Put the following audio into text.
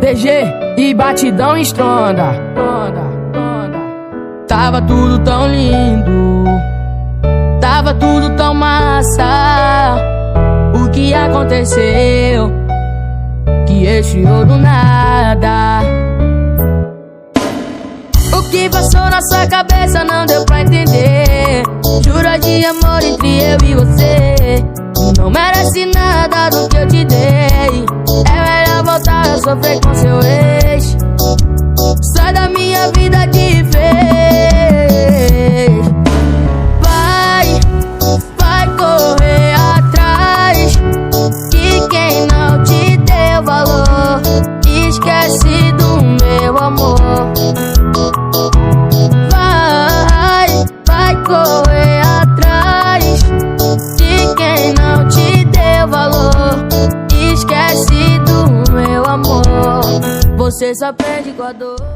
DG e batidão estronda. Tava tudo tão lindo, tava tudo tão massa. O que aconteceu que esfriou do nada? O que passou na sua cabeça não deu pra entender. Jura de amor entre eu e você, não merece nada do que eu te dei. É melhor voltar a sofrer com seu ex. Sai da minha vida de vez. Vai correr atrás que quem não te deu valor esquece do meu amor. Vai correr atrás de quem não te deu valor esquece do meu amor. Você só perde com a dor.